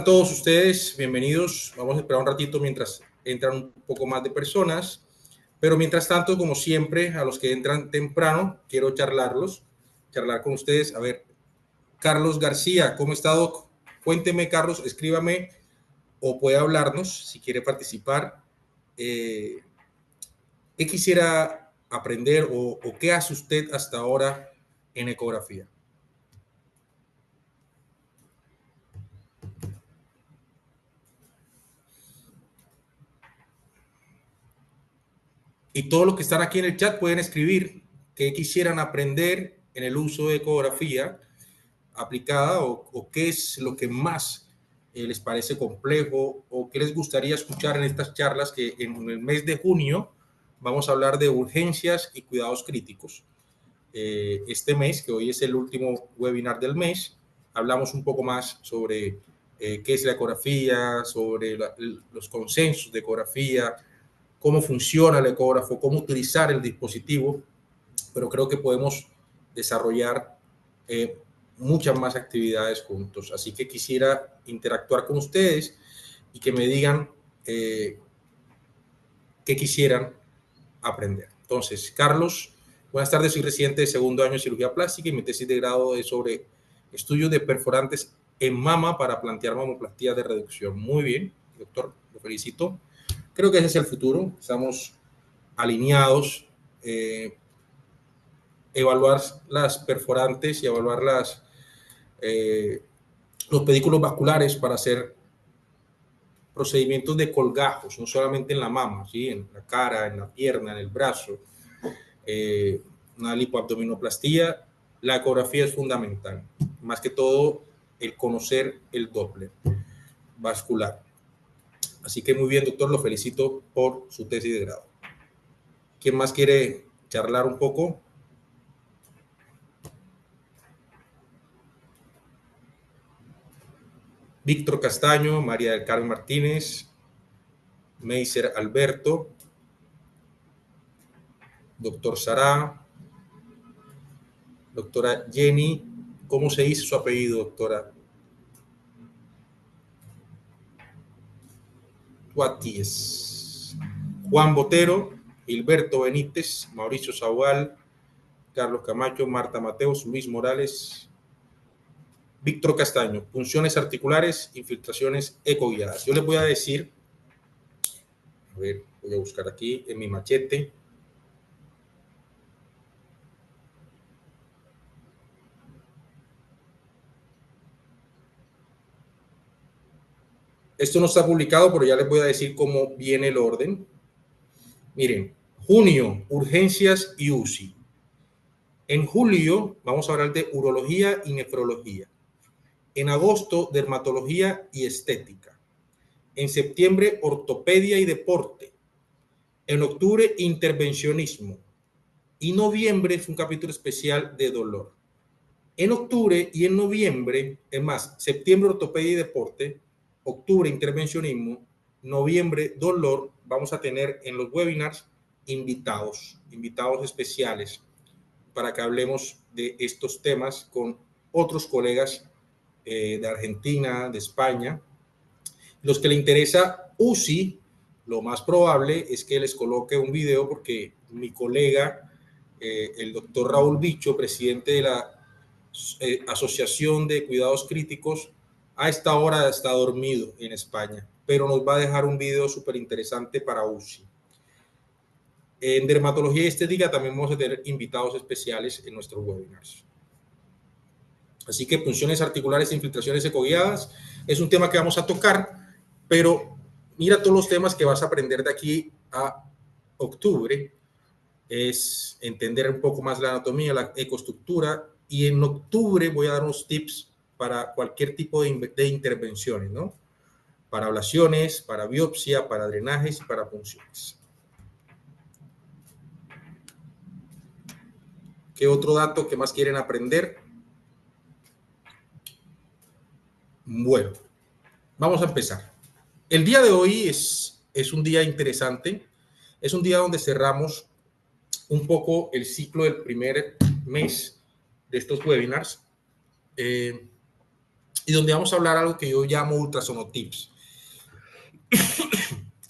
A todos ustedes, bienvenidos. Vamos a esperar un ratito mientras entran un poco más de personas. Pero mientras tanto, como siempre, a los que entran temprano, quiero charlar con ustedes. A ver, Carlos García, ¿cómo está, Doc? Cuénteme, Carlos, escríbame o puede hablarnos si quiere participar. ¿Qué quisiera aprender o qué hace usted hasta ahora en ecografía? Y todos los que están aquí en el chat pueden escribir qué quisieran aprender en el uso de ecografía aplicada o qué es lo que más les parece complejo o qué les gustaría escuchar en estas charlas que en el mes de junio vamos a hablar de urgencias y cuidados críticos. Este mes, que hoy es el último webinar del mes, hablamos un poco más sobre qué es la ecografía, sobre los consensos de ecografía, cómo funciona el ecógrafo, cómo utilizar el dispositivo, pero creo que podemos desarrollar muchas más actividades juntos. Así que quisiera interactuar con ustedes y que me digan qué quisieran aprender. Entonces, Carlos, buenas tardes, soy residente de segundo año de cirugía plástica y mi tesis de grado es sobre estudios de perforantes en mama para plantear mamoplastías de reducción. Muy bien, doctor, lo felicito. Creo que ese es el futuro, estamos alineados, evaluar las perforantes y evaluar los pedículos vasculares para hacer procedimientos de colgajos, no solamente en la mama, ¿sí? En la cara, en la pierna, en el brazo, una lipoabdominoplastía. La ecografía es fundamental, más que todo el conocer el Doppler vascular. Así que muy bien, doctor, lo felicito por su tesis de grado. ¿Quién más quiere charlar un poco? Víctor Castaño, María del Carmen Martínez, Meiser Alberto, doctor Sará, doctora Jenny. ¿Cómo se dice su apellido, doctora? Tuaties. Juan Botero, Gilberto Benítez, Mauricio Saugal, Carlos Camacho, Marta Mateos, Luis Morales, Víctor Castaño, punciones articulares, infiltraciones ecoguiadas. Yo les voy a decir, a ver, voy a buscar aquí en mi machete. Esto no está publicado, pero ya les voy a decir cómo viene el orden. Miren, junio, urgencias y UCI. En julio vamos a hablar de urología y nefrología. En agosto, dermatología y estética. En septiembre, ortopedia y deporte. En octubre, intervencionismo. Y noviembre es un capítulo especial de dolor. En octubre y en noviembre, es más, septiembre, ortopedia y deporte, octubre, intervencionismo, noviembre, dolor, vamos a tener en los webinars invitados especiales para que hablemos de estos temas con otros colegas de Argentina, de España. Los que le interesa UCI, lo más probable es que les coloque un video porque mi colega, el doctor Raúl Bicho, presidente de la Asociación de Cuidados Críticos, a esta hora está dormido en España, pero nos va a dejar un video súper interesante para UCI. En dermatología y estética también vamos a tener invitados especiales en nuestros webinars. Así que punciones articulares e infiltraciones ecoguiadas es un tema que vamos a tocar, pero mira todos los temas que vas a aprender de aquí a octubre. Es entender un poco más la anatomía, la ecoestructura, y en octubre voy a dar unos tips para cualquier tipo de intervenciones, ¿no? Para ablaciones, para biopsia, para drenajes y para punciones. ¿Qué otro dato que más quieren aprender? Bueno, vamos a empezar. El día de hoy es un día interesante. Es un día donde cerramos un poco el ciclo del primer mes de estos webinars. y donde vamos a hablar algo que yo llamo ultrasonotips.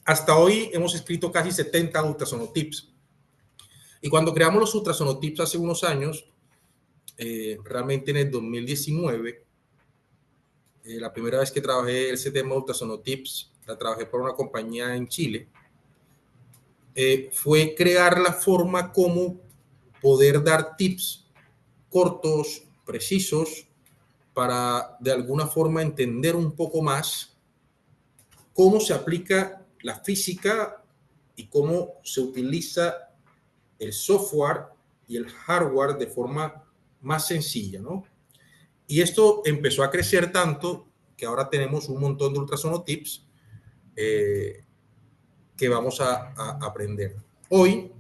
Hasta hoy hemos escrito casi 70 ultrasonotips. Y cuando creamos los ultrasonotips hace unos años, realmente en el 2019, la primera vez que trabajé ese tema de ultrasonotips, la trabajé por una compañía en Chile, fue crear la forma como poder dar tips cortos, precisos, para de alguna forma entender un poco más cómo se aplica la física y cómo se utiliza el software y el hardware de forma más sencilla, ¿no? Y esto empezó a crecer tanto que ahora tenemos un montón de ultrasonotips que vamos a aprender. Hoy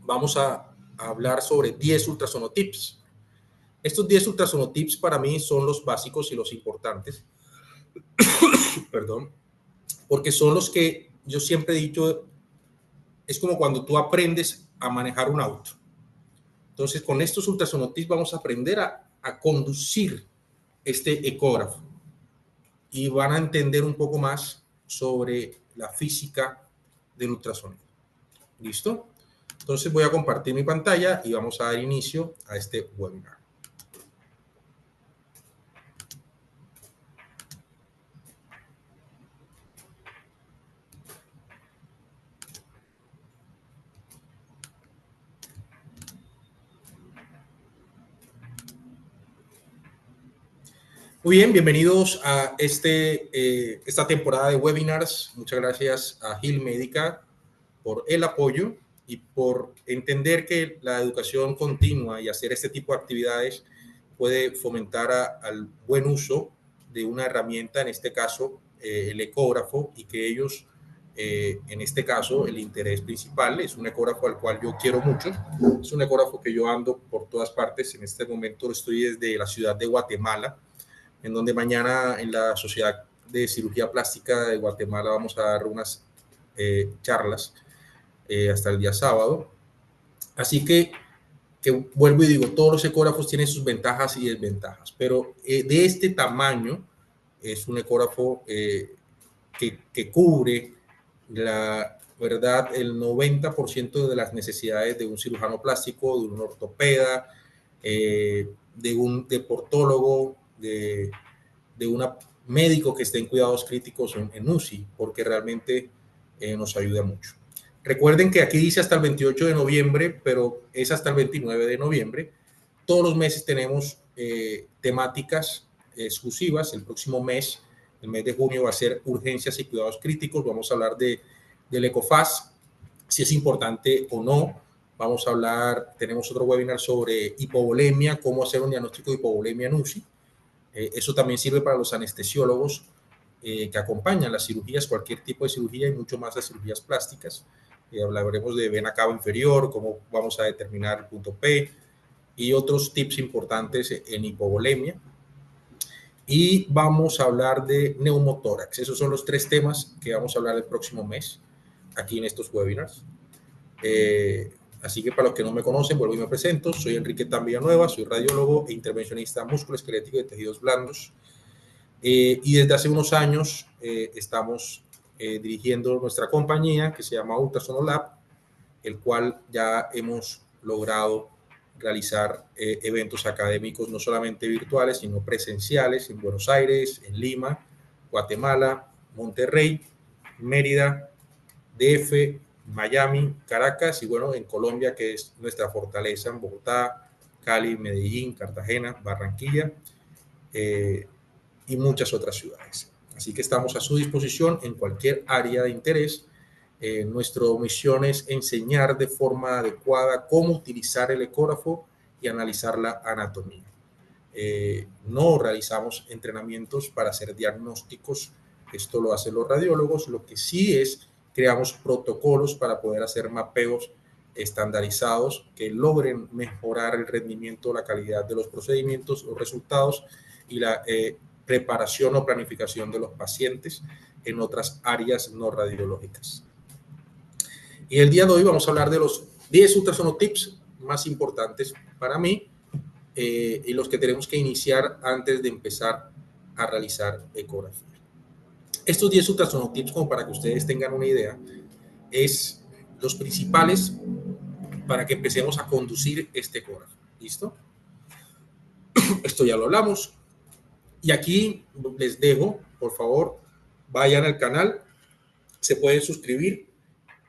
vamos a hablar sobre 10 ultrasonotips. Estos 10 ultrasonotips para mí son los básicos y los importantes, perdón, porque son los que yo siempre he dicho, es como cuando tú aprendes a manejar un auto. Entonces, con estos ultrasonotips vamos a aprender a conducir este ecógrafo y van a entender un poco más sobre la física del ultrasonido. ¿Listo? Entonces voy a compartir mi pantalla y vamos a dar inicio a este webinar. Muy bien, bienvenidos a esta temporada de webinars. Muchas gracias a Hill Médica por el apoyo y por entender que la educación continua y hacer este tipo de actividades puede fomentar al buen uso de una herramienta, en este caso el ecógrafo, y que ellos, en este caso, el interés principal es un ecógrafo al cual yo quiero mucho. Es un ecógrafo que yo ando por todas partes. En este momento estoy desde la ciudad de Guatemala, en donde mañana en la Sociedad de Cirugía Plástica de Guatemala vamos a dar unas charlas hasta el día sábado. Así que vuelvo y digo, todos los ecógrafos tienen sus ventajas y desventajas, pero de este tamaño es un ecógrafo que cubre la verdad el 90% de las necesidades de un cirujano plástico, de un ortopeda, de un deportólogo, de un médico que esté en cuidados críticos en UCI, porque realmente nos ayuda mucho. Recuerden que aquí dice hasta el 28 de noviembre, pero es hasta el 29 de noviembre. Todos los meses tenemos temáticas exclusivas. El próximo mes, el mes de junio, va a ser urgencias y cuidados críticos. Vamos a hablar del ECOFAS, si es importante o no. Vamos a hablar, tenemos otro webinar sobre hipovolemia, cómo hacer un diagnóstico de hipovolemia en UCI. Eso también sirve para los anestesiólogos que acompañan las cirugías, cualquier tipo de cirugía y mucho más las cirugías plásticas. Hablaremos de vena cava inferior, cómo vamos a determinar el punto P y otros tips importantes en hipovolemia. Y vamos a hablar de neumotórax. Esos son los 3 temas que vamos a hablar el próximo mes aquí en estos webinars. Así que para los que no me conocen, vuelvo y me presento. Soy Enrique Tan Villanueva, soy radiólogo e intervencionista musculoesquelético de tejidos blandos. Y desde hace unos años estamos dirigiendo nuestra compañía que se llama Ultrasonolab, el cual ya hemos logrado realizar eventos académicos no solamente virtuales, sino presenciales en Buenos Aires, en Lima, Guatemala, Monterrey, Mérida, DF, Miami, Caracas y bueno, en Colombia, que es nuestra fortaleza, en Bogotá, Cali, Medellín, Cartagena, Barranquilla y muchas otras ciudades. Así que estamos a su disposición en cualquier área de interés. Nuestra misión es enseñar de forma adecuada cómo utilizar el ecógrafo y analizar la anatomía. No realizamos entrenamientos para hacer diagnósticos, esto lo hacen los radiólogos. Lo que sí es, creamos protocolos para poder hacer mapeos estandarizados que logren mejorar el rendimiento, la calidad de los procedimientos, los resultados y la preparación o planificación de los pacientes en otras áreas no radiológicas. Y el día de hoy vamos a hablar de los 10 ultrasonotips más importantes para mí y los que tenemos que iniciar antes de empezar a realizar ecografía. Estos 10 ultrasonotips, como para que ustedes tengan una idea, es los principales para que empecemos a conducir este ecógrafo. ¿Listo? Esto ya lo hablamos. Y aquí les dejo, por favor, vayan al canal, se pueden suscribir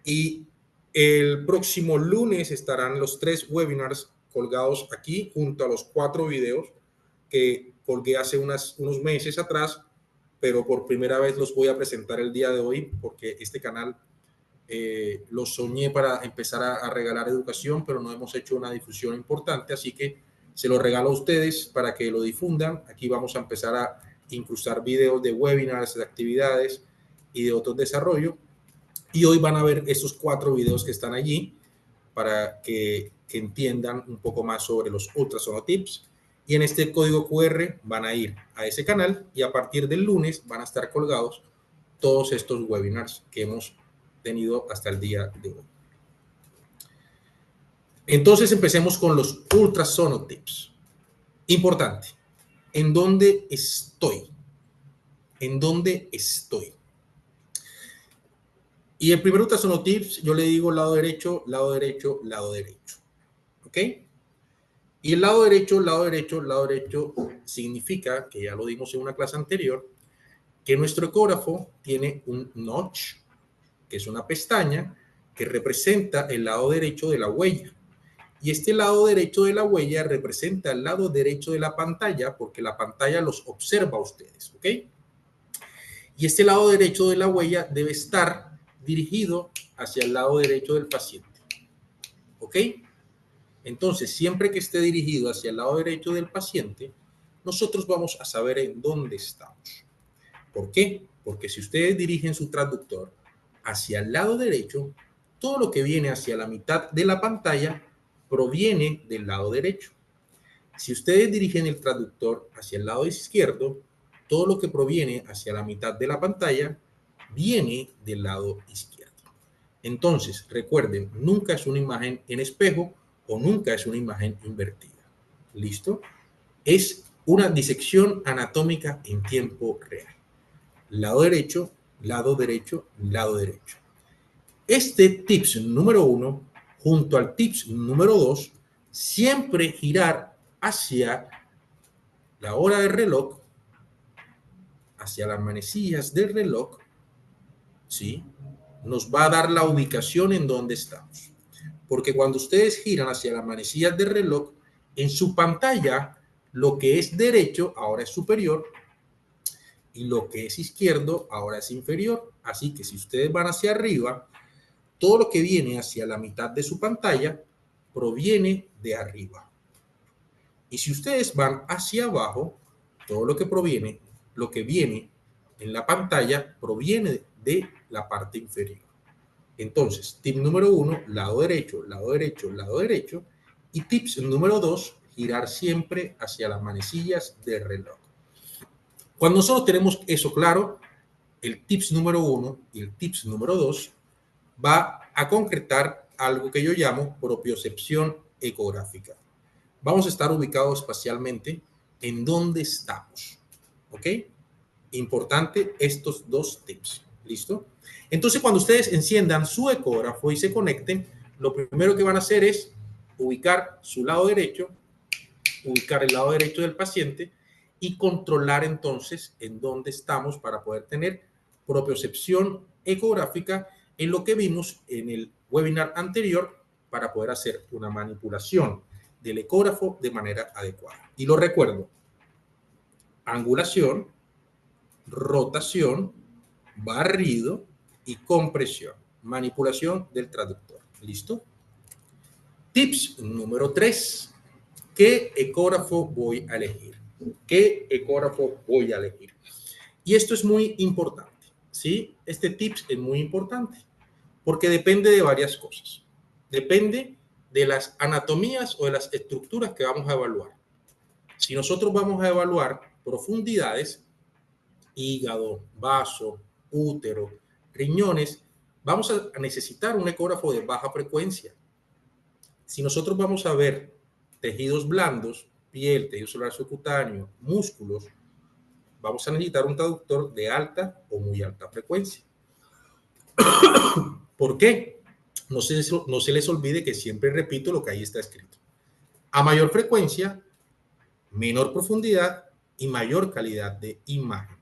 y el próximo lunes estarán los 3 webinars colgados aquí junto a los 4 videos que colgué hace unos meses atrás, pero por primera vez los voy a presentar el día de hoy porque este canal lo soñé para empezar a regalar educación, pero no hemos hecho una difusión importante, así que se lo regalo a ustedes para que lo difundan. Aquí vamos a empezar a incrustar videos de webinars, de actividades y de otros desarrollos. Y hoy van a ver esos 4 videos que están allí para que entiendan un poco más sobre los ultrasonotips. Y en este código QR van a ir a ese canal y a partir del lunes van a estar colgados todos estos webinars que hemos tenido hasta el día de hoy. Entonces empecemos con los ultrasonotips. Importante, ¿en dónde estoy? ¿En dónde estoy? Y el primer ultrasonotips yo le digo lado derecho, lado derecho, lado derecho. ¿Ok? Y el lado derecho, lado derecho, lado derecho significa, que ya lo dimos en una clase anterior, que nuestro ecógrafo tiene un notch, que es una pestaña que representa el lado derecho de la huella. Y este lado derecho de la huella representa el lado derecho de la pantalla porque la pantalla los observa a ustedes, ¿ok? Y este lado derecho de la huella debe estar dirigido hacia el lado derecho del paciente, ¿ok? Entonces, siempre que esté dirigido hacia el lado derecho del paciente, nosotros vamos a saber en dónde estamos. ¿Por qué? Porque si ustedes dirigen su traductor hacia el lado derecho, todo lo que viene hacia la mitad de la pantalla proviene del lado derecho. Si ustedes dirigen el traductor hacia el lado izquierdo, todo lo que proviene hacia la mitad de la pantalla viene del lado izquierdo. Entonces, recuerden, nunca es una imagen en espejo o nunca es una imagen invertida. ¿Listo? Es una disección anatómica en tiempo real. Lado derecho, lado derecho, lado derecho. Este tips número 1, junto al tips número 2, siempre girar hacia la hora del reloj, hacia las manecillas del reloj, ¿sí? Nos va a dar la ubicación en donde estamos. Porque cuando ustedes giran hacia las manecillas del reloj, en su pantalla, lo que es derecho ahora es superior y lo que es izquierdo ahora es inferior. Así que si ustedes van hacia arriba, todo lo que viene hacia la mitad de su pantalla proviene de arriba. Y si ustedes van hacia abajo, todo lo que viene en la pantalla proviene de la parte inferior. Entonces, tip número 1, lado derecho, lado derecho, lado derecho. Y tips número 2, girar siempre hacia las manecillas del reloj. Cuando nosotros tenemos eso claro, el tips número 1 y el tips número 2 va a concretar algo que yo llamo propiocepción ecográfica. Vamos a estar ubicados espacialmente en dónde estamos. ¿Ok? Importante estos 2 tips. ¿Listo? Entonces, cuando ustedes enciendan su ecógrafo y se conecten, lo primero que van a hacer es ubicar su lado derecho, ubicar el lado derecho del paciente y controlar entonces en dónde estamos para poder tener propiocepción ecográfica en lo que vimos en el webinar anterior para poder hacer una manipulación del ecógrafo de manera adecuada. Y lo recuerdo, angulación, rotación, barrido y compresión. Manipulación del traductor. ¿Listo? Tips número 3. ¿Qué ecógrafo voy a elegir? ¿Qué ecógrafo voy a elegir? Y esto es muy importante, ¿sí? Este tips es muy importante porque depende de varias cosas. Depende de las anatomías o de las estructuras que vamos a evaluar. Si nosotros vamos a evaluar profundidades, hígado, vaso, útero, riñones, vamos a necesitar un ecógrafo de baja frecuencia. Si nosotros vamos a ver tejidos blandos, piel, tejido celular subcutáneo, músculos, vamos a necesitar un traductor de alta o muy alta frecuencia. ¿Por qué? No se les olvide que siempre repito lo que ahí está escrito. A mayor frecuencia, menor profundidad y mayor calidad de imagen.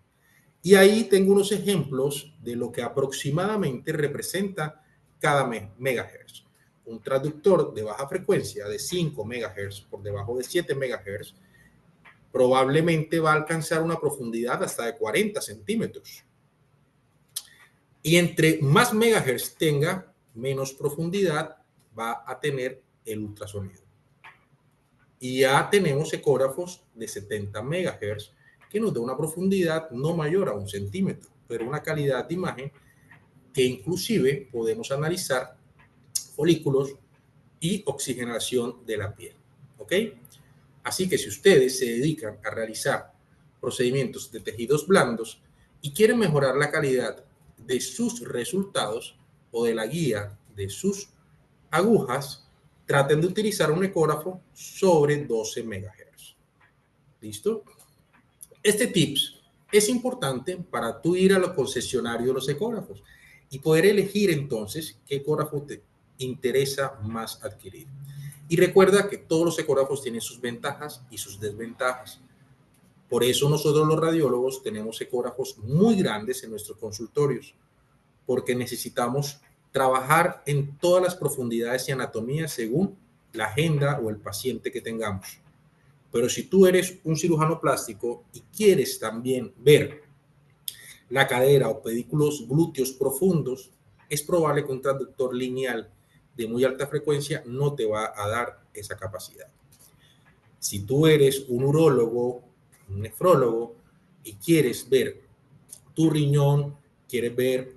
Y ahí tengo unos ejemplos de lo que aproximadamente representa cada megahertz. Un traductor de baja frecuencia de 5 megahertz por debajo de 7 megahertz probablemente va a alcanzar una profundidad hasta de 40 centímetros. Y entre más megahertz tenga, menos profundidad va a tener el ultrasonido. Y ya tenemos ecógrafos de 70 megahertz que nos da una profundidad no mayor a 1 centímetro, pero una calidad de imagen que inclusive podemos analizar folículos y oxigenación de la piel. ¿Ok? Así que si ustedes se dedican a realizar procedimientos de tejidos blandos y quieren mejorar la calidad de sus resultados o de la guía de sus agujas, traten de utilizar un ecógrafo sobre 12 MHz. ¿Listo? Este tips es importante para tú ir a los concesionarios de los ecógrafos y poder elegir entonces qué ecógrafo te interesa más adquirir. Y recuerda que todos los ecógrafos tienen sus ventajas y sus desventajas. Por eso nosotros los radiólogos tenemos ecógrafos muy grandes en nuestros consultorios, porque necesitamos trabajar en todas las profundidades y anatomías según la agenda o el paciente que tengamos. Pero si tú eres un cirujano plástico y quieres también ver la cadera o pedículos glúteos profundos, es probable que un traductor lineal de muy alta frecuencia no te va a dar esa capacidad. Si tú eres un urólogo, un nefrólogo y quieres ver tu riñón, quieres ver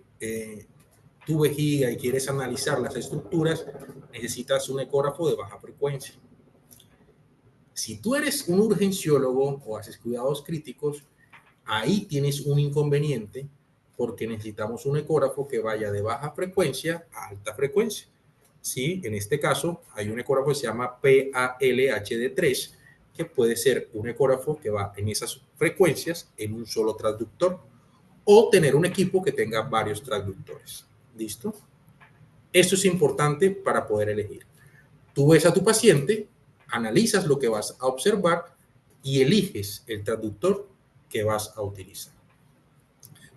tu vejiga y quieres analizar las estructuras, necesitas un ecógrafo de baja frecuencia. Si tú eres un urgenciólogo o haces cuidados críticos, ahí tienes un inconveniente porque necesitamos un ecógrafo que vaya de baja frecuencia a alta frecuencia. Sí, en este caso hay un ecógrafo que se llama PALHD3, que puede ser un ecógrafo que va en esas frecuencias en un solo transductor o tener un equipo que tenga varios transductores. ¿Listo? Esto es importante para poder elegir. Tú ves a tu paciente, analizas lo que vas a observar y eliges el traductor que vas a utilizar.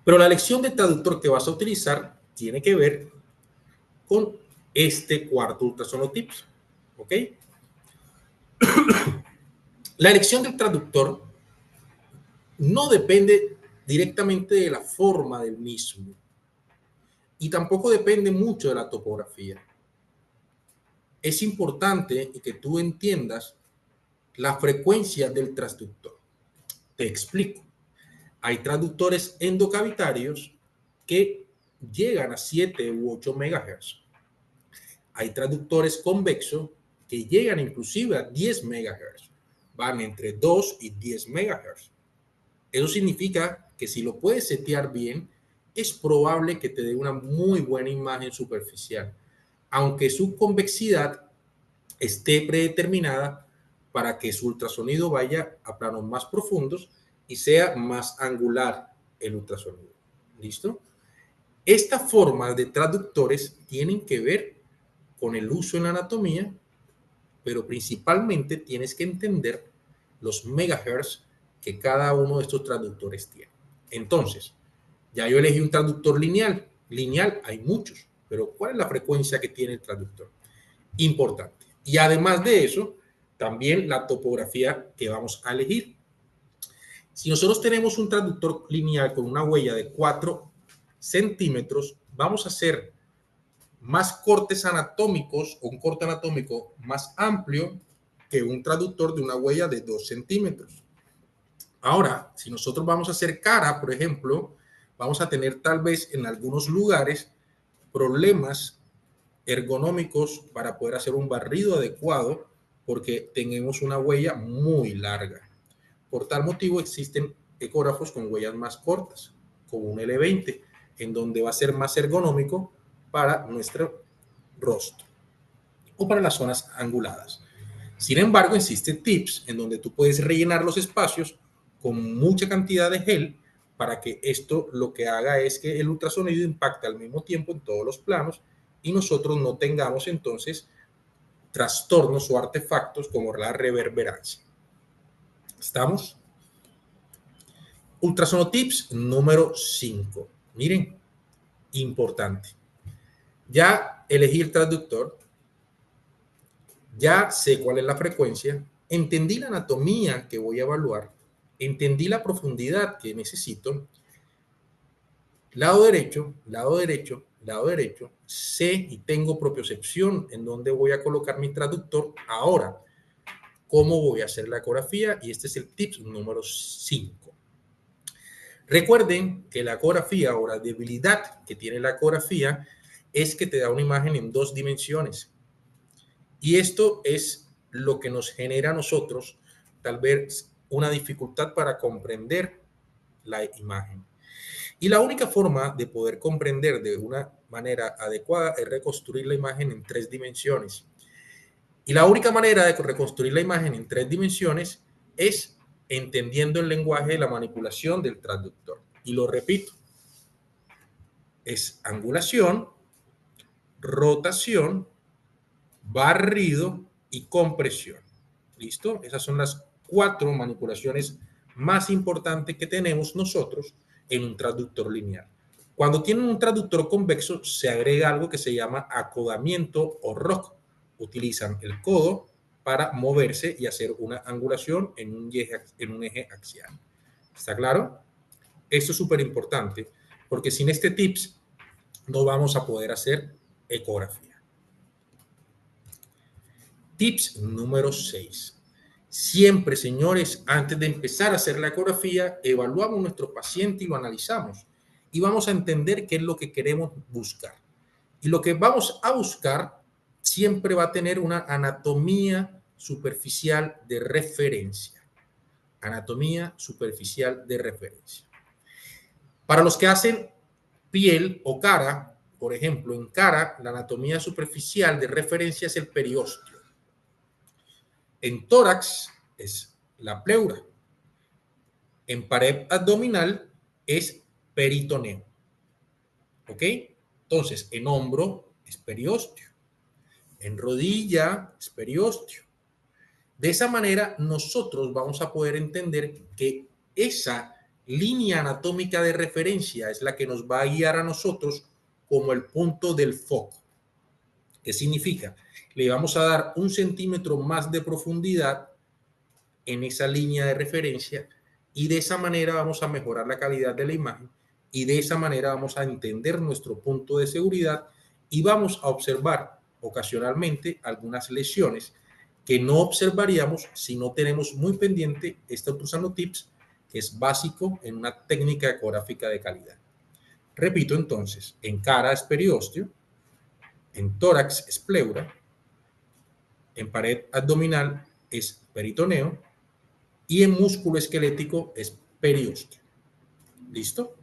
Pero la elección del traductor que vas a utilizar tiene que ver con este cuarto ultrasono tips. ¿Ok? La elección del traductor no depende directamente de la forma del mismo y tampoco depende mucho de la topografía. Es importante que tú entiendas la frecuencia del transductor. Te explico. Hay traductores endocavitarios que llegan a 7 u 8 MHz. Hay traductores convexos que llegan inclusive a 10 MHz. Van entre 2 y 10 MHz. Eso significa que si lo puedes setear bien, es probable que te dé una muy buena imagen superficial, aunque su convexidad esté predeterminada para que su ultrasonido vaya a planos más profundos y sea más angular el ultrasonido. ¿Listo? Esta forma de traductores tienen que ver con el uso en la anatomía, pero principalmente tienes que entender los megahertz que cada uno de estos traductores tiene. Entonces, ya yo elegí un traductor lineal. Lineal hay muchos, pero ¿cuál es la frecuencia que tiene el traductor? Importante. Y además de eso, también la topografía que vamos a elegir. Si nosotros tenemos un traductor lineal con una huella de 4 centímetros, vamos a hacer más cortes anatómicos o un corte anatómico más amplio que un traductor de una huella de 2 centímetros. Ahora, si nosotros vamos a hacer cara, por ejemplo, vamos a tener tal vez en algunos lugares problemas ergonómicos para poder hacer un barrido adecuado porque tenemos una huella muy larga. Por tal motivo existen ecógrafos con huellas más cortas, como un L20, en donde va a ser más ergonómico para nuestro rostro o para las zonas anguladas. Sin embargo, existen tips en donde tú puedes rellenar los espacios con mucha cantidad de gel para que esto lo que haga es que el ultrasonido impacte al mismo tiempo en todos los planos y nosotros no tengamos entonces trastornos o artefactos como la reverberancia. ¿Estamos? Ultrasonotips número 5. Miren, importante. Ya elegí el transductor, ya sé cuál es la frecuencia, entendí la anatomía que voy a evaluar, entendí la profundidad que necesito. Lado derecho, lado derecho, lado derecho, sé y tengo propiocepción en dónde voy a colocar mi transductor. Ahora, ¿cómo voy a hacer la ecografía? Y este es el tip número 5. Recuerden que la ecografía o la debilidad que tiene la ecografía es que te da una imagen en 2 dimensiones. Y esto es lo que nos genera a nosotros tal vez una dificultad para comprender la imagen. Y la única forma de poder comprender de una manera adecuada es reconstruir la imagen en 3 dimensiones. Y la única manera de reconstruir la imagen en 3 dimensiones es entendiendo el lenguaje de la manipulación del transductor. Y lo repito, es angulación, rotación, barrido y compresión. ¿Listo? Esas son las 4 manipulaciones más importantes que tenemos nosotros en un transductor lineal. Cuando tienen un transductor convexo, se agrega algo que se llama acodamiento o ROC. Utilizan el codo para moverse y hacer una angulación en un eje axial. ¿Está claro? Esto es súper importante porque sin este tips no vamos a poder hacer ecografía. Tips número 6. Siempre, señores, antes de empezar a hacer la ecografía, evaluamos nuestro paciente y lo analizamos. Y vamos a entender qué es lo que queremos buscar. Y lo que vamos a buscar siempre va a tener una anatomía superficial de referencia. Anatomía superficial de referencia. Para los que hacen piel o cara, por ejemplo, en cara, la anatomía superficial de referencia es el periósteo. En tórax es la pleura. En pared abdominal es peritoneo. ¿Ok? Entonces, en hombro es periósteo. En rodilla es periósteo. De esa manera, nosotros vamos a poder entender que esa línea anatómica de referencia es la que nos va a guiar a nosotros como el punto del foco. ¿Qué significa? Le vamos a dar 1 centímetro más de profundidad en esa línea de referencia y de esa manera vamos a mejorar la calidad de la imagen y de esa manera vamos a entender nuestro punto de seguridad y vamos a observar ocasionalmente algunas lesiones que no observaríamos si no tenemos muy pendiente este ultrasonido-tips, que es básico en una técnica ecográfica de calidad. Repito entonces, en cara es periósteo, en tórax es pleura, en pared abdominal es peritoneo y en músculo esquelético es periósteo. ¿Listo?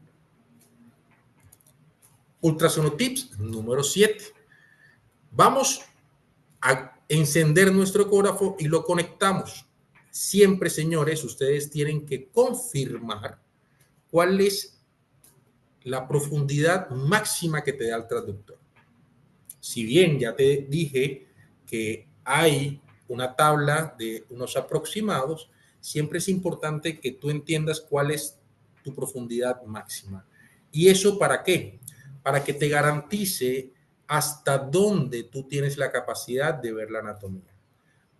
Ultrasonotips número 7. Vamos a encender nuestro ecógrafo y lo conectamos. Siempre, señores, ustedes tienen que confirmar cuál es la profundidad máxima que te da el transductor. Si bien ya te dije que hay una tabla de unos aproximados, siempre es importante que tú entiendas cuál es tu profundidad máxima. ¿Y eso para qué? Para que te garantice hasta dónde tú tienes la capacidad de ver la anatomía.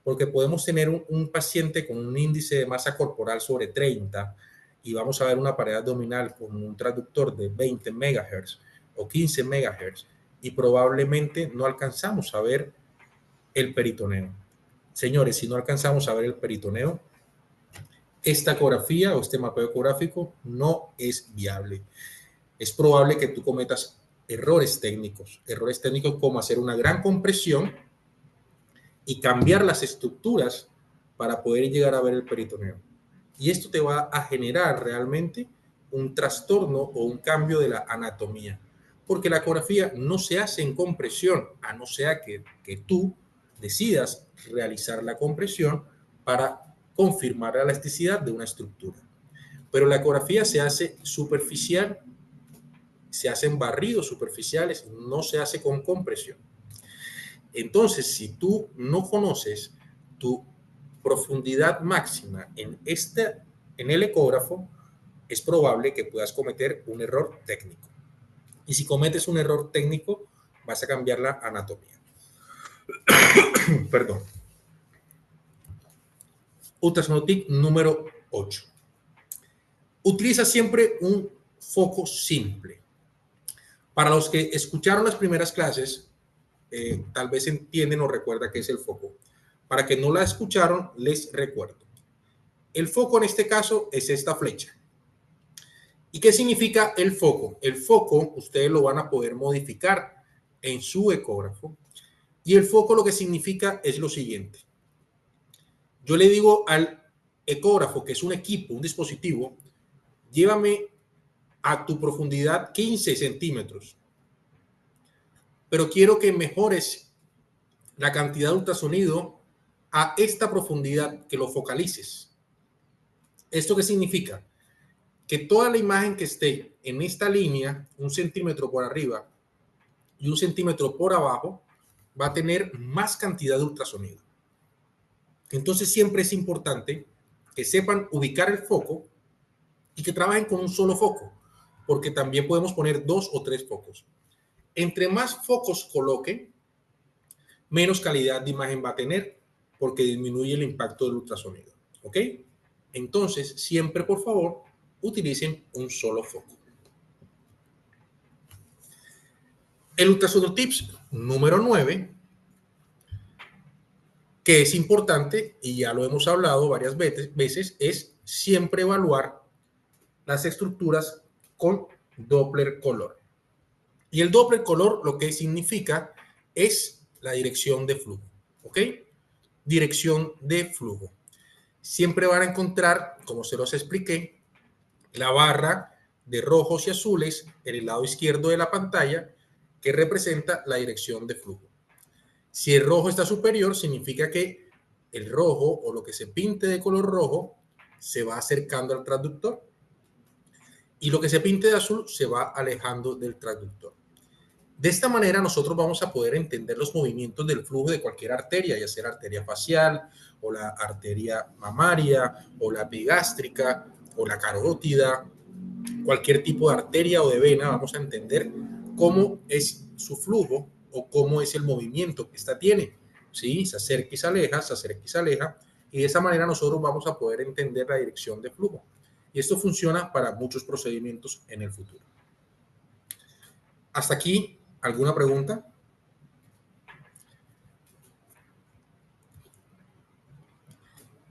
Porque podemos tener un paciente con un índice de masa corporal sobre 30 y vamos a ver una pared abdominal con un transductor de 20 MHz o 15 MHz y probablemente no alcanzamos a ver el peritoneo. Señores, si no alcanzamos a ver el peritoneo, esta ecografía o este mapeo ecográfico no es viable. Es probable que tú cometas errores técnicos como hacer una gran compresión y cambiar las estructuras para poder llegar a ver el peritoneo. Y esto te va a generar realmente un trastorno o un cambio de la anatomía, porque la ecografía no se hace en compresión, a no ser que tú decidas realizar la compresión para confirmar la elasticidad de una estructura. pero la ecografía se hace superficial, se hacen barridos superficiales, no se hace con compresión. Entonces, si tú no conoces tu profundidad máxima en el ecógrafo, es probable que puedas cometer un error técnico. Y si cometes un error técnico, vas a cambiar la anatomía. Perdón. Ultrasonotip número 8. Utiliza siempre un foco simple. Para los que escucharon las primeras clases, tal vez entienden o recuerdan qué es el foco. Para que no la escucharon, les recuerdo. El foco en este caso es esta flecha. ¿Y qué significa el foco? El foco ustedes lo van a poder modificar en su ecógrafo. Y el foco lo que significa es lo siguiente. Yo le digo al ecógrafo, que es un equipo, un dispositivo, llévame a tu profundidad 15 centímetros. Pero quiero que mejores la cantidad de ultrasonido a esta profundidad, que lo focalices. ¿Esto qué significa? Que toda la imagen que esté en esta línea, 1 centímetro por arriba y 1 centímetro por abajo, va a tener más cantidad de ultrasonido. Entonces siempre es importante que sepan ubicar el foco y que trabajen con un solo foco, porque también podemos poner 2 o 3 focos. Entre más focos coloquen, menos calidad de imagen va a tener, porque disminuye el impacto del ultrasonido. ¿Ok? Entonces, siempre, por favor, utilicen un solo foco. El ultrasonotip número 9, que es importante, y ya lo hemos hablado varias veces, es siempre evaluar las estructuras con Doppler color. Y el Doppler color lo que significa es la dirección de flujo. ¿Ok? Dirección de flujo. Siempre van a encontrar, como se los expliqué, la barra de rojos y azules en el lado izquierdo de la pantalla que representa la dirección de flujo. Si el rojo está superior, significa que el rojo o lo que se pinte de color rojo se va acercando al transductor y lo que se pinte de azul se va alejando del transductor. De esta manera nosotros vamos a poder entender los movimientos del flujo de cualquier arteria, ya sea la arteria facial o la arteria mamaria o la epigástrica o la carótida, cualquier tipo de arteria o de vena. Vamos a entender cómo es su flujo o cómo es el movimiento que esta tiene. ¿Sí? Se acerca y se aleja, se acerca y se aleja, y de esa manera nosotros vamos a poder entender la dirección de flujo. Y esto funciona para muchos procedimientos en el futuro. Hasta aquí, ¿alguna pregunta?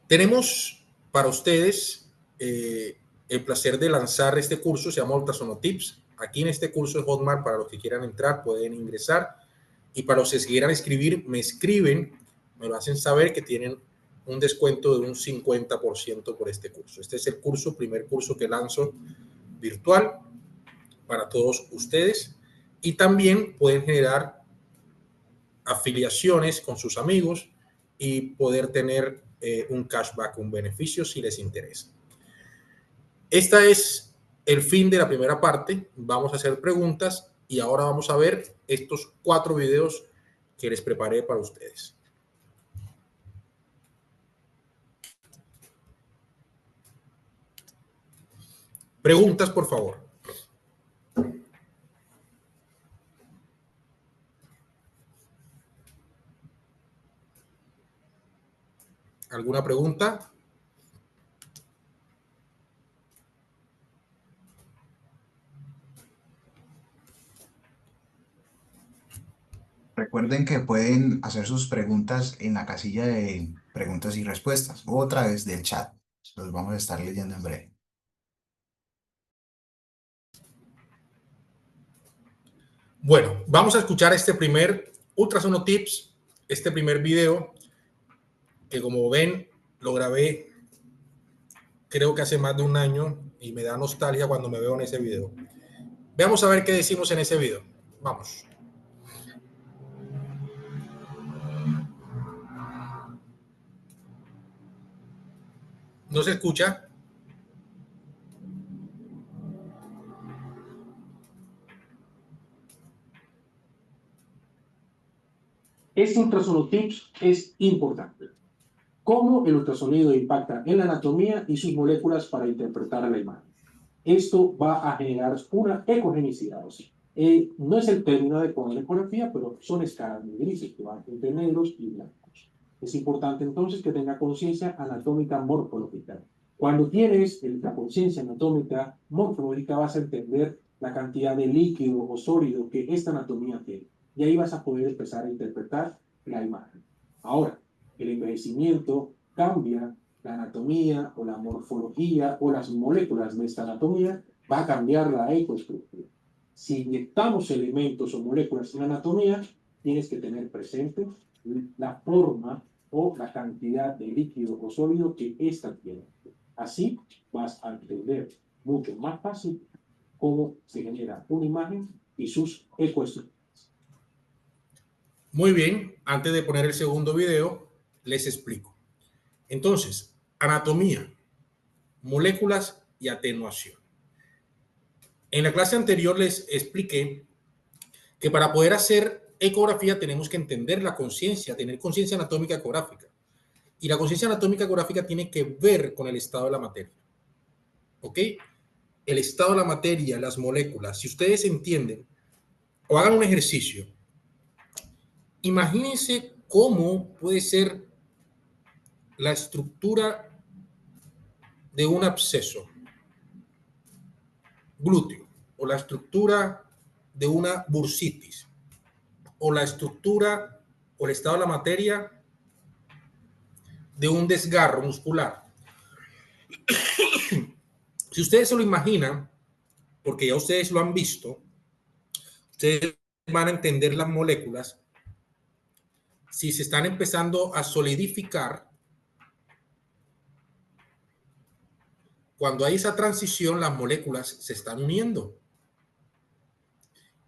Tenemos para ustedes el placer de lanzar este curso, se llama Ultrasonotips. Aquí en este curso de Hotmart, para los que quieran entrar, pueden ingresar. Y para los que se quieran escribir, me escriben, me lo hacen saber que tienen un descuento de un 50% por este curso. Este es el curso, primer curso que lanzo virtual para todos ustedes. Y también pueden generar afiliaciones con sus amigos y poder tener un cashback, un beneficio si les interesa. Esta es el fin de la primera parte. Vamos a hacer preguntas y ahora vamos a ver estos 4 videos que les preparé para ustedes. Preguntas, por favor. ¿Alguna pregunta? Recuerden que pueden hacer sus preguntas en la casilla de preguntas y respuestas o a través del chat. Los vamos a estar leyendo en breve. Bueno, vamos a escuchar este primer Ultrasonotips, este primer video que, como ven, lo grabé creo que hace más de un año y me da nostalgia cuando me veo en ese video. Veamos a ver qué decimos en ese video. Vamos. ¿No se escucha? Este ultrasonido TIPS es importante. ¿Cómo el ultrasonido impacta en la anatomía y sus moléculas para interpretar la imagen? Esto va a generar una ecogenicidad. O sea, no es el término adecuado de la ecografía, pero son escalas muy grises que van entre negros y blancos. Es importante entonces que tenga conciencia anatómica morfológica. Cuando tienes la conciencia anatómica morfológica vas a entender la cantidad de líquido o sólido que esta anatomía tiene. Y ahí vas a poder empezar a interpretar la imagen. Ahora, el envejecimiento cambia la anatomía o la morfología o las moléculas de esta anatomía, va a cambiar la ecoestructura. Si inyectamos elementos o moléculas en la anatomía, tienes que tener presente la forma o la cantidad de líquido o sólido que ésta tiene. Así vas a entender mucho más fácil cómo se genera una imagen y sus ecoestructuras. Muy bien, antes de poner el segundo video, les explico. Entonces, anatomía, moléculas y atenuación. En la clase anterior les expliqué que para poder hacer ecografía tenemos que entender la conciencia, tener conciencia anatómica ecográfica. Y la conciencia anatómica ecográfica tiene que ver con el estado de la materia. ¿Ok? El estado de la materia, las moléculas. Si ustedes entienden o hagan un ejercicio, imagínense cómo puede ser la estructura de un absceso glúteo o la estructura de una bursitis o la estructura o el estado de la materia de un desgarro muscular. Si ustedes se lo imaginan, porque ya ustedes lo han visto, ustedes van a entender las moléculas. Si se están empezando a solidificar, cuando hay esa transición, las moléculas se están uniendo.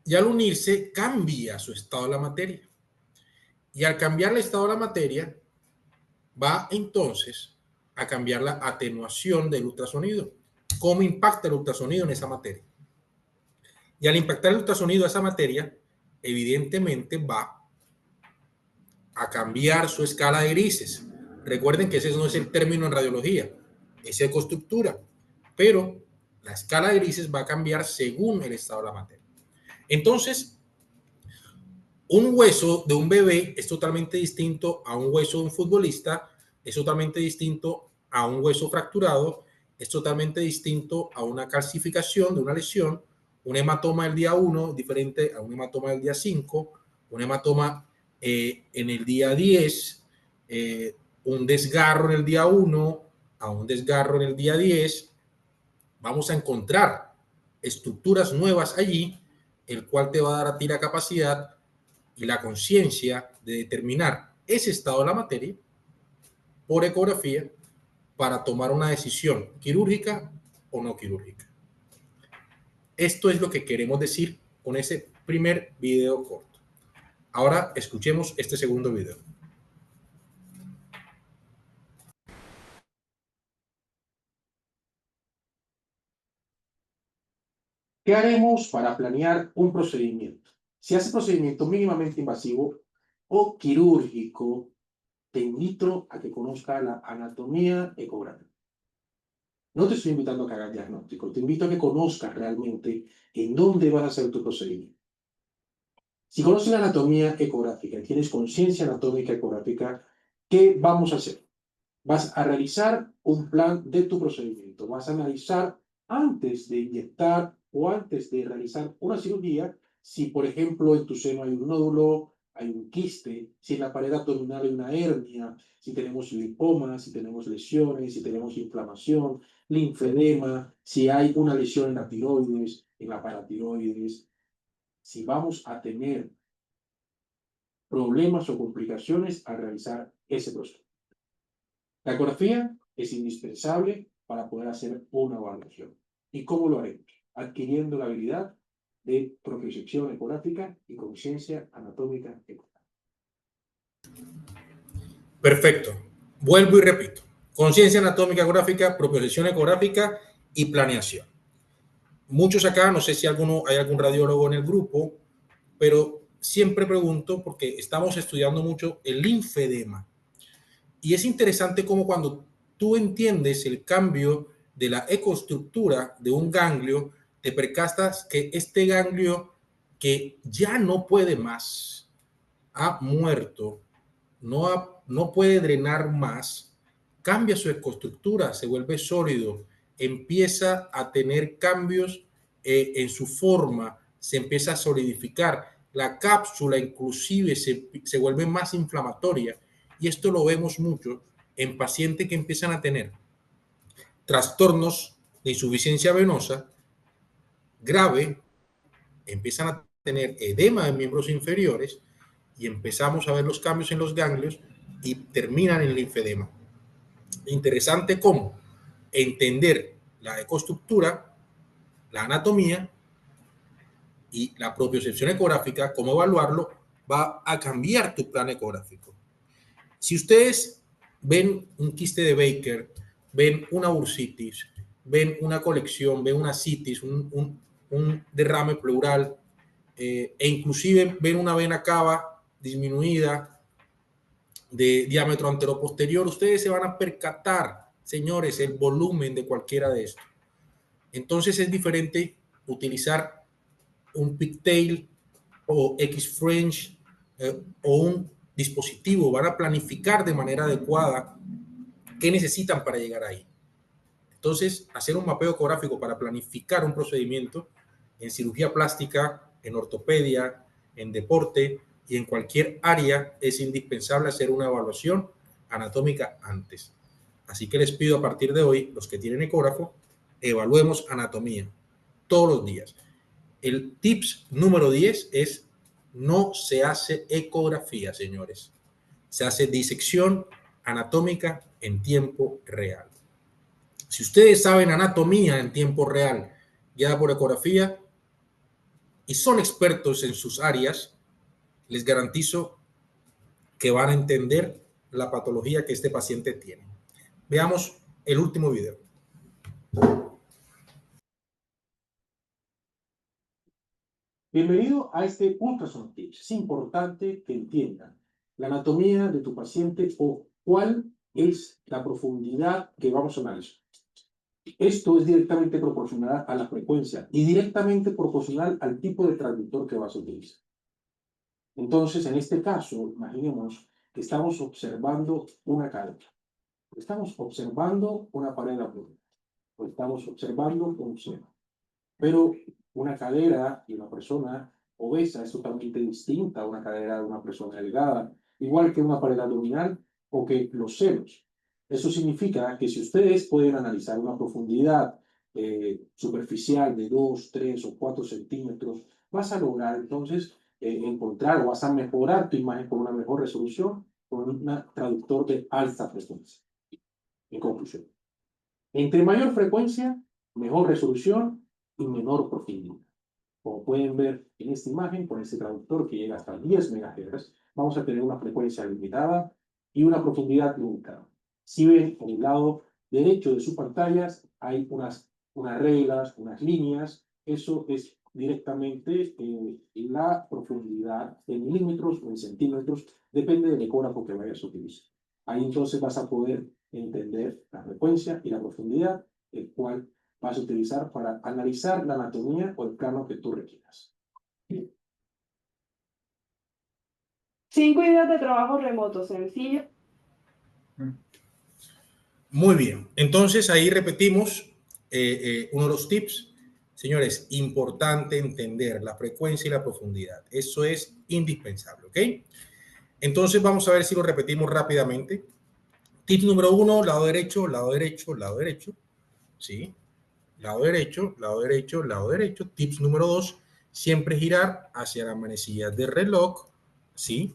Y al unirse, cambia su estado de la materia. Y al cambiar el estado de la materia, va entonces a cambiar la atenuación del ultrasonido. ¿Cómo impacta el ultrasonido en esa materia? Y al impactar el ultrasonido a esa materia, evidentemente va a cambiar su escala de grises. Recuerden que ese no es el término en radiología, es ecoestructura, pero la escala de grises va a cambiar según el estado de la materia. Entonces, un hueso de un bebé es totalmente distinto a un hueso de un futbolista, es totalmente distinto a un hueso fracturado, es totalmente distinto a una calcificación de una lesión. Un hematoma del día 1 es diferente a un hematoma del día 5, un hematoma en el día 10, un desgarro en el día 1 a un desgarro en el día 10. Vamos a encontrar estructuras nuevas allí, el cual te va a dar a ti la capacidad y la conciencia de determinar ese estado de la materia por ecografía para tomar una decisión quirúrgica o no quirúrgica. Esto es lo que queremos decir con ese primer video corto. Ahora escuchemos este segundo video. ¿Qué haremos para planear un procedimiento? Si hace procedimiento mínimamente invasivo o quirúrgico, te invito a que conozca la anatomía ecográfica. No te estoy invitando a que hagas diagnóstico, te invito a que conozcas realmente en dónde vas a hacer tu procedimiento. Si conoces la anatomía ecográfica y tienes conciencia anatómica ecográfica, ¿qué vamos a hacer? Vas a realizar un plan de tu procedimiento, vas a analizar antes de inyectar o antes de realizar una cirugía, si por ejemplo en tu seno hay un nódulo, hay un quiste, si en la pared abdominal hay una hernia, si tenemos lipomas, si tenemos lesiones, si tenemos inflamación, linfedema, si hay una lesión en la tiroides, en la paratiroides, si vamos a tener problemas o complicaciones al realizar ese proceso. La ecografía es indispensable para poder hacer una evaluación. ¿Y cómo lo haremos? Adquiriendo la habilidad de propiocepción ecográfica y conciencia anatómica ecográfica. Perfecto. Vuelvo y repito. Conciencia anatómica ecográfica, propiocepción ecográfica y planeación. Muchos acá, no sé si hay algún radiólogo en el grupo, pero siempre pregunto, porque estamos estudiando mucho el linfedema. Y es interesante cómo cuando tú entiendes el cambio de la ecoestructura de un ganglio, te percatas que este ganglio que ya no puede más, ha muerto, no puede drenar más, cambia su ecoestructura, se vuelve sólido, empieza a tener cambios en su forma, se empieza a solidificar. La cápsula inclusive se vuelve más inflamatoria, y esto lo vemos mucho en pacientes que empiezan a tener trastornos de insuficiencia venosa grave, empiezan a tener edema de miembros inferiores y empezamos a ver los cambios en los ganglios y terminan en el linfedema. Interesante cómo entender la ecoestructura, la anatomía y la propiocepción ecográfica, cómo evaluarlo, va a cambiar tu plan ecográfico. Si ustedes ven un quiste de Baker, ven una bursitis, ven una colección, ven una citis, un derrame pleural, e inclusive ven una vena cava disminuida de diámetro anteroposterior, ustedes se van a percatar, señores, el volumen de cualquiera de estos. Entonces es diferente utilizar un pigtail o X-French o un dispositivo. Van a planificar de manera adecuada qué necesitan para llegar ahí. Entonces, hacer un mapeo ecográfico para planificar un procedimiento en cirugía plástica, en ortopedia, en deporte y en cualquier área es indispensable hacer una evaluación anatómica antes. Así que les pido a partir de hoy, los que tienen ecógrafo, evaluemos anatomía todos los días. El tips número 10 es: no se hace ecografía, señores. Se hace disección anatómica en tiempo real. Si ustedes saben anatomía en tiempo real, guiada por ecografía, y son expertos en sus áreas, les garantizo que van a entender la patología que este paciente tiene. Veamos el último video. Bienvenido a este Ultrasound Tips. Es importante que entiendan la anatomía de tu paciente o cuál es la profundidad que vamos a analizar. Esto es directamente proporcional a la frecuencia y directamente proporcional al tipo de transductor que vas a utilizar. Entonces, en este caso, imaginemos que estamos observando una cadera. Estamos observando una pared abdominal. O estamos observando un seno. Pero una cadera de una persona obesa es totalmente distinta a una cadera de una persona delgada, igual que una pared abdominal o que los senos. Eso significa que si ustedes pueden analizar una profundidad superficial de 2, 3 o 4 centímetros, vas a lograr entonces encontrar o vas a mejorar tu imagen con una mejor resolución con un traductor de alta frecuencia. En conclusión, entre mayor frecuencia, mejor resolución y menor profundidad. Como pueden ver en esta imagen, con este traductor que llega hasta 10 MHz, vamos a tener una frecuencia limitada y una profundidad limitada. Si ven en el lado derecho de sus pantallas, hay unas reglas, unas líneas. Eso es directamente la profundidad en milímetros o en centímetros, depende del ecógrafo que vayas a utilizar. Ahí entonces vas a poder entender la frecuencia y la profundidad, el cual vas a utilizar para analizar la anatomía o el plano que tú requieras. 5 ideas de trabajo remoto sencillo. Muy bien, entonces ahí repetimos uno de los tips. Señores, importante entender la frecuencia y la profundidad. Eso es indispensable, ¿ok? Entonces vamos a ver si lo repetimos rápidamente. Tip número 1, lado derecho, lado derecho, lado derecho. ¿Sí? Lado derecho, lado derecho, lado derecho. Tips número 2, siempre girar hacia la manecilla del reloj. ¿Sí?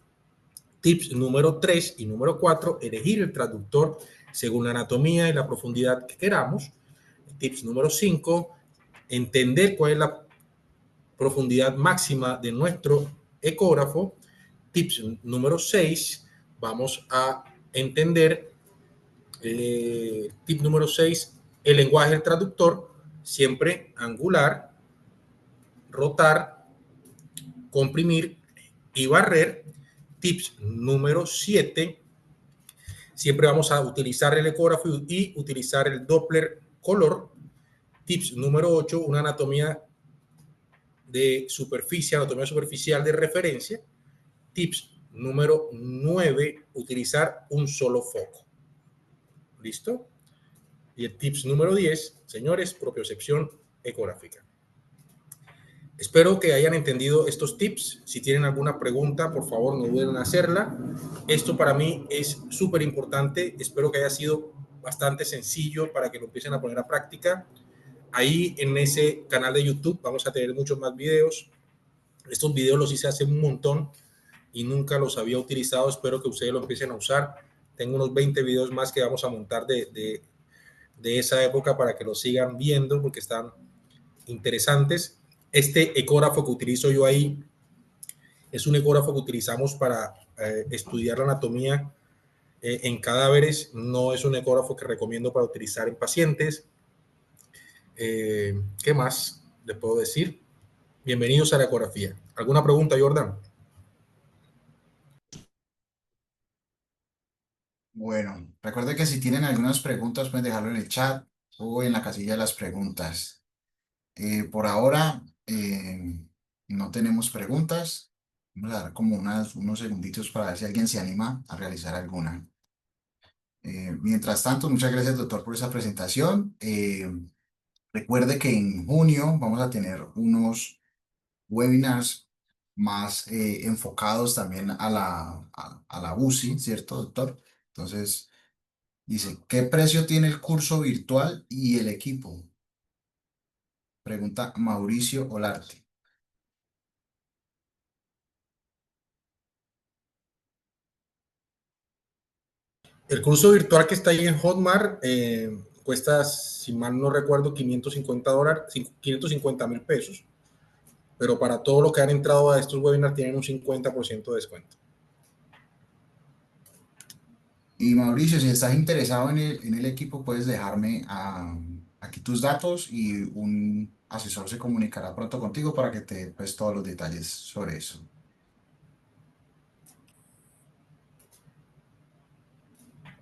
Tips número 3 y número 4, elegir el traductor según la anatomía y la profundidad que queramos. Tips número 5, entender cuál es la profundidad máxima de nuestro ecógrafo. Tips número 6, vamos a entender, tip número 6, el lenguaje del traductor, siempre angular, rotar, comprimir y barrer. Tips número 7, siempre vamos a utilizar el ecógrafo y utilizar el Doppler color. Tips número 8, una anatomía de superficie, anatomía superficial de referencia. Tips número 9, utilizar un solo foco. ¿Listo? Y el tips número 10, señores, propiocepción ecográfica. Espero que hayan entendido estos tips. Si tienen alguna pregunta, por favor, no duden en hacerla. Esto para mí es súper importante. Espero que haya sido bastante sencillo para que lo empiecen a poner a práctica. Ahí en ese canal de YouTube vamos a tener muchos más videos. Estos videos los hice hace un montón y nunca los había utilizado. Espero que ustedes lo empiecen a usar. Tengo unos 20 videos más que vamos a montar de esa época para que los sigan viendo porque están interesantes. Este ecógrafo que utilizo yo ahí es un ecógrafo que utilizamos para estudiar la anatomía en cadáveres. No es un ecógrafo que recomiendo para utilizar en pacientes. ¿Qué más les puedo decir? Bienvenidos a la ecografía. ¿Alguna pregunta, Jordan? Bueno, recuerde que si tienen algunas preguntas pueden dejarlo en el chat o en la casilla de las preguntas. Por ahora no tenemos preguntas. Vamos a dar como unos segunditos para ver si alguien se anima a realizar alguna. Mientras tanto, muchas gracias, doctor, por esa presentación. Recuerde que en junio vamos a tener unos webinars más enfocados también a la UCI, ¿cierto, doctor? Entonces, dice, ¿qué precio tiene el curso virtual y el equipo? Pregunta Mauricio Olarte. El curso virtual que está ahí en Hotmart cuesta, si mal no recuerdo, $550, 550,000 pesos. Pero para todos los que han entrado a estos webinars tienen un 50% de descuento. Y Mauricio, si estás interesado en el equipo, puedes dejarme aquí tus datos y un asesor se comunicará pronto contigo para que te dé pues, todos los detalles sobre eso.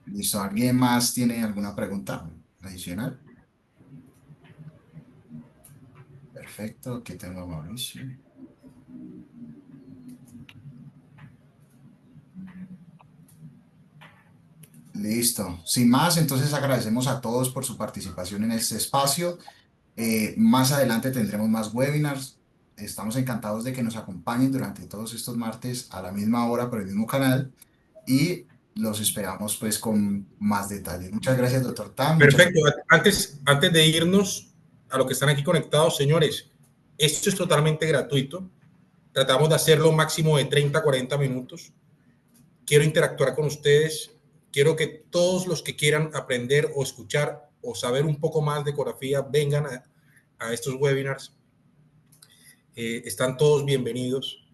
¿Listo? ¿Alguien más tiene alguna pregunta adicional? Perfecto, aquí tengo a Mauricio. Listo. Sin más, entonces agradecemos a todos por su participación en este espacio. Más adelante tendremos más webinars. Estamos encantados de que nos acompañen durante todos estos martes a la misma hora por el mismo canal y los esperamos pues con más detalles. Muchas gracias, doctor Tam. Muchas Perfecto. gracias. Antes de irnos a los que están aquí conectados, señores, esto es totalmente gratuito. Tratamos de hacerlo máximo de 30 a 40 minutos. Quiero interactuar con ustedes. Quiero que todos los que quieran aprender o escuchar o saber un poco más de ecografía vengan a estos webinars. Están todos bienvenidos.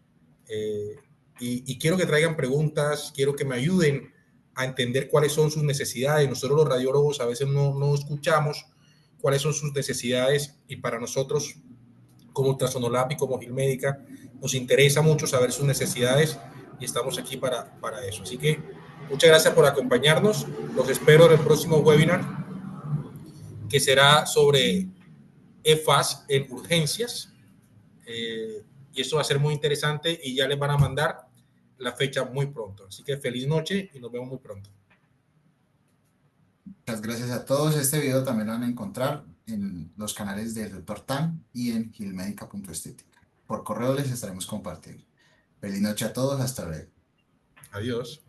Y quiero que traigan preguntas, quiero que me ayuden a entender cuáles son sus necesidades. Nosotros los radiólogos a veces no escuchamos cuáles son sus necesidades y para nosotros como Ultrasonolab y como Gilmédica nos interesa mucho saber sus necesidades y estamos aquí para eso. Así que muchas gracias por acompañarnos. Los espero en el próximo webinar que será sobre EFAS en urgencias. Y esto va a ser muy interesante y ya les van a mandar la fecha muy pronto. Así que feliz noche y nos vemos muy pronto. Muchas gracias a todos. Este video también lo van a encontrar en los canales del doctor Tam y en gilmedica.estética. Por correo les estaremos compartiendo. Feliz noche a todos. Hasta luego. Adiós.